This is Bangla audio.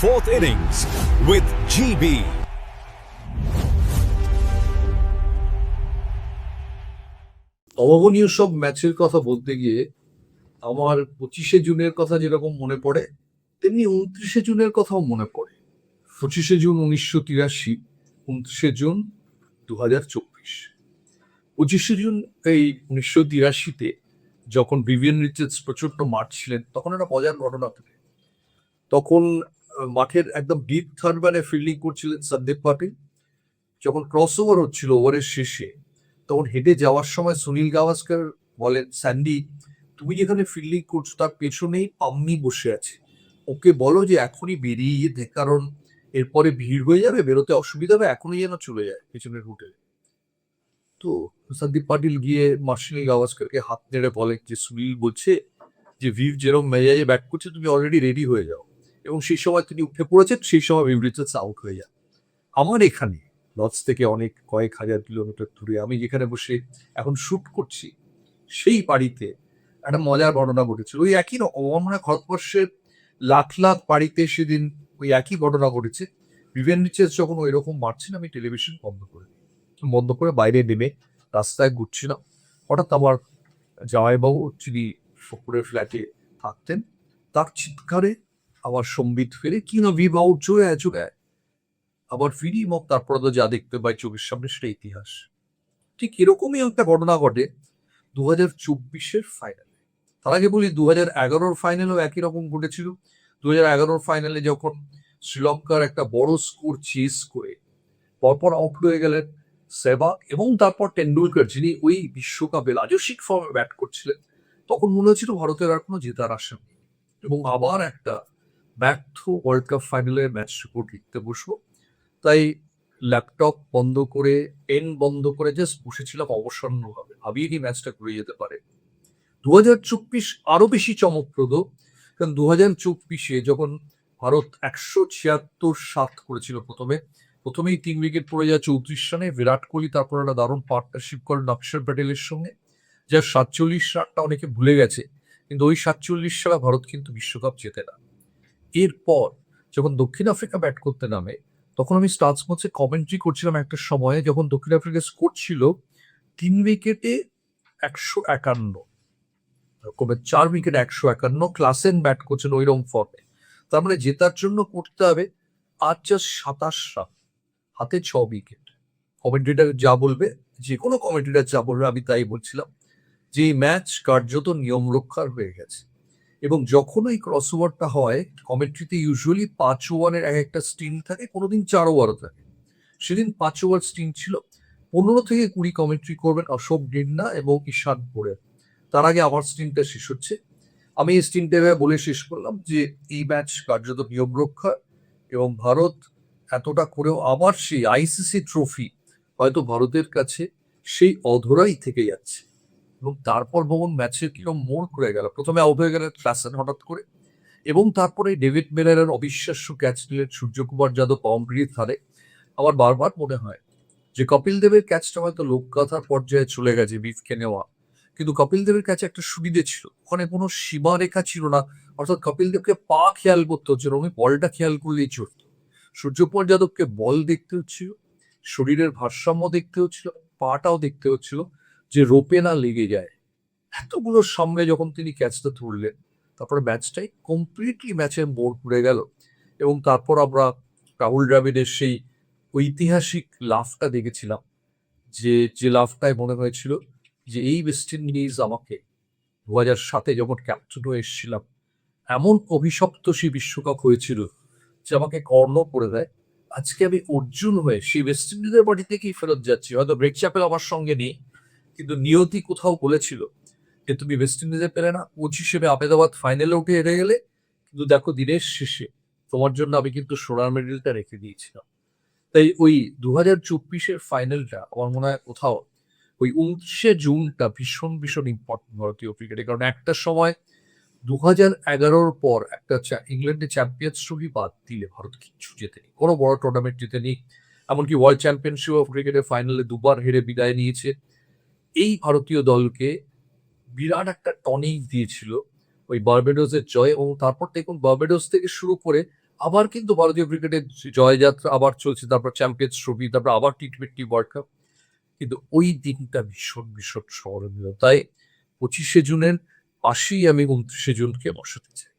Fourth innings with GB. অভাবনীয় সব ম্যাচের কথা বলতে গিয়ে আমার 25শে জুনের কথা যেরকম মনে পড়ে, তেমনি 29শে জুনের কথাও মনে পড়ে। 25শে জুন 1983, 29শে জুন 2024। 25শে জুন এই 1983-তে যখন ভিভিয়ান রিচার্ডস প্রচন্ড মারছিলেন, তখন একটা মজার ঘটনা ঘটে। তখন মাঠের একদম ডিপ থার্ড ম্যানে ফিল্ডিং করছিলেন সন্দীপ পাটিল। যখন ক্রস ওভার হচ্ছিল ওভারের শেষে, তখন হেঁটে যাওয়ার সময় সুনীল গাভাস্কর বলেন, স্যান্ডি, তুমি যেখানে ফিল্ডিং করছো তার পেছনেই পাম্মি বসে আছে, ওকে বলো যে এখনই বেরিয়ে যেতে, কারণ এরপরে ভিড় হয়ে যাবে, বেরোতে অসুবিধা হবে, এখনই যেন চলে যায় পেছনের রুটে। তো সন্দীপ পাটিল গিয়ে সুনীল গাভাস্করকে হাত নেড়ে বলে যে সুনীল বলছে যে ভিভ যেরকম মেজাজে ব্যাট করছে, তুমি অলরেডি রেডি হয়ে যাও। এবং সেই সময় তিনি উঠে পড়েছেন, সেই সময় ভিভ রিচার্ডস আউট হয়ে যায়। আমার এখানে লজ থেকে অনেক কয়েক হাজার কিলোমিটার দূরে আমি যেখানে বসে এখন শুট করছি, সেই বাড়িতে একটা মজার ঘটনা ঘটেছিল। ওই একই আমার মনে হয় ভারতবর্ষের লাখ লাখ বাড়িতে সেদিন ওই একই ঘটনা ঘটেছে। ভিভিয়ান রিচার্ডস যখন ওই রকম মারছেন, আমি টেলিভিশন বন্ধ করে বাইরে নেমে রাস্তায় ঘুরছিলাম। হঠাৎ আমার জামাইবাবু, যিনি শপুরের ফ্ল্যাটে থাকতেন, তার চিৎকারে আমার সম্বিত ফেরে, কি না ভিভ আউট, চলে আয় চলে আয়। আবার ফিরি এবং তারপরে তো যা দেখতে পাই চোখের সামনে, সেটা ইতিহাস। ঠিক এরকমই একটা ঘটনা ঘটে 2024-এর ফাইনালে। তার আগে বলি, 2011-র ফাইনালেও একই রকম ঘটেছিল। 2011-র ফাইনালে যখন শ্রীলঙ্কার একটা বড় স্কোর চেস করে পরপর আউট হয়ে গেলেন সেহবাগ এবং তারপর টেন্ডুলকার, যিনি ওই বিশ্বকাপে রাজস্বিক ফর্মে ব্যাট করছিলেন, তখন মনে হচ্ছিল ভারতের আর কোনো জেতার আশা নেই এবং আবার একটা ব্যর্থ ওয়ার্ল্ড কাপ ফাইনালের ম্যাচ রিপোর্ট লিখতে বসবো। তাই ল্যাপটপ বন্ধ করে, পেন বন্ধ করে জাস্ট বসেছিলাম অবসন্নভাবে, ভাবিয়ে কি ম্যাচটা ঘুরে যেতে পারে। 2024 আরো বেশি চমকপ্রদ, কারণ 2024-এ যখন ভারত 176 করেছিল প্রথমেই 3 উইকেট পড়ে যায় 34 রানে। বিরাট কোহলি তারপর একটা দারুণ পার্টনারশিপ করেন অক্ষর প্যাটেলের সঙ্গে, যার 47 রানটা অনেকে ভুলে গেছে, কিন্তু ওই 47 সালে ভারত কিন্তু বিশ্বকাপ জেতে না। এরপর যখন দক্ষিণ আফ্রিকা ব্যাট করতে নামে, তখন আমি স্টার স্পোর্টসে কমেন্ট্রি করছিলাম একটা সময়ে, যখন দক্ষিণ আফ্রিকার স্কোর ছিল 3 উইকেটে 151, 4 উইকেটে 151। ক্লাসেন ব্যাট করছেন ওইরকম ফর্মে। তার মানে জেতার জন্য করতে হবে আর জাস্ট 27 রান, হাতে 6 উইকেট। কমেন্ট্রিটার যা বলবে, যে কোনো কমেন্ট্রিটার যা বলবে, আমি তাই বলছিলাম যে এই ম্যাচ কার্যত নিয়ম রক্ষার হয়ে গেছে। এবং যখন ওই ক্রস ওভারটা হয়, কমেন্ট্রিতে ইউজুয়ালি 5 ওভারের এক একটা স্টিং থাকে, কোনোদিন 4 ওভারও থাকে। সেদিন 5 ওভার স্টিং ছিল। 15 থেকে 20 কমেন্ট্রি করবেন অশোক ডিন্ডা এবং ঈশান পোরে। তার আগে আমার স্টিংটা শেষ হচ্ছে। আমি এই স্টিংটা বলে শেষ করলাম যে এই ম্যাচ কার্যত নিয়ম রক্ষা, এবং ভারত এতটা করেও আবার সেই আইসিসি ট্রফি হয়তো ভারতের কাছে সেই অধরাই থেকে যাচ্ছে। এবং তারপর ভবন ম্যাচের কিরকম মোড় করে গেল। প্রথমে আউট হয়ে গেলেন ক্লাসেন হঠাৎ করে, এবং তারপরে ডেভিড মিলারের অবিশ্বাস্য ক্যাচ নিলেন সূর্যকুমার যাদব বাউন্ডারির ধারে। আমার বারবার মনে হয় যে কপিল দেবের ক্যাচটা হয়তো লোকগাথার পর্যায়ে চলে গেছে বিফকে নেওয়া, কিন্তু কপিল দেবের কাছে একটা সুবিধে ছিল, ওখানে কোনো সীমারেখা ছিল না। অর্থাৎ কপিল দেবকে পা খেয়াল করতে হচ্ছিল, উনি বলটা খেয়াল করলেই চলত। সূর্যকুমার যাদবকে বল দেখতে হচ্ছিল, শরীরের ভারসাম্য দেখতে হচ্ছিল, পাটাও দেখতে হচ্ছিল যে রোপে না লেগে যায়। এতগুলোর সামনে যখন তিনি ক্যাচটা ধরলেন, তারপরে ম্যাচটাই কমপ্লিটলি ম্যাচের মোড় ঘুরে গেল। এবং তারপর আমরা রাহুল দ্রাবিড়ের সেই ঐতিহাসিক লাফটা দেখেছিলাম, যে লাফটায় মনে হয়েছিল যে এই ওয়েস্ট ইন্ডিজ আমাকে 2007-এ যখন ক্যাপ্টেন হয়ে এসেছিলাম, এমন অভিশপ্ত সেই বিশ্বকাপ হয়েছিল যে আমাকে কর্ণ করে দেয়। আজকে আমি অর্জুন হয়ে সেই ওয়েস্ট ইন্ডিজের বাড়ি থেকেই ফেরত যাচ্ছি। হয়তো ব্রেক চ্যাপেল আমার সঙ্গে নেই, কিন্তু নিয়তি কোথাও বলেছিল যে তুমি ওয়েস্ট ইন্ডিজে পেলে না, কোচ হিসেবে আহমেদাবাদ ফাইনালে উঠে হেরে গেলে, কিন্তু দেখো দিনের শেষে তোমার জন্য আমি কিন্তু সোনার মেডেলটা রেখে দিয়েছিলাম। তাই ওই 2024-এর ফাইনালটা আমার মনে হয় কোথাও ওই 29শে জুনটা ভীষণ ভীষণ ইম্পর্টেন্ট ভারতীয় ক্রিকেটে। কারণ একটা সময় 2011-র পর একটা ইংল্যান্ডে চ্যাম্পিয়ন্স ট্রফি বাদ দিলে ভারত কিচ্ছু জেতেনি, কোনো বড় টুর্নামেন্ট জেতেনি। এমনকি ওয়ার্ল্ড চ্যাম্পিয়নশিপ অফ ক্রিকেটের ফাইনালে 2বার হেরে বিদায় নিয়েছে। এই ভারতীয় দলকে বিরাট একটা টনিক দিয়েছিল ওই বার্বাডোসের জয়, এবং তারপর দেখুন বার্বাডোস থেকে শুরু করে আবার কিন্তু ভারতীয় ক্রিকেটের জয়যাত্রা আবার চলছে, তারপর চ্যাম্পিয়ন্স ট্রফি, তারপর আবার টি-20 ওয়ার্ল্ড কাপ। কিন্তু ওই দিনটা ভীষণ ভীষণ স্মরণীয়। তাই 25শে জুনের পাশেই আমি 29শে জুনকে বসাতে চাই।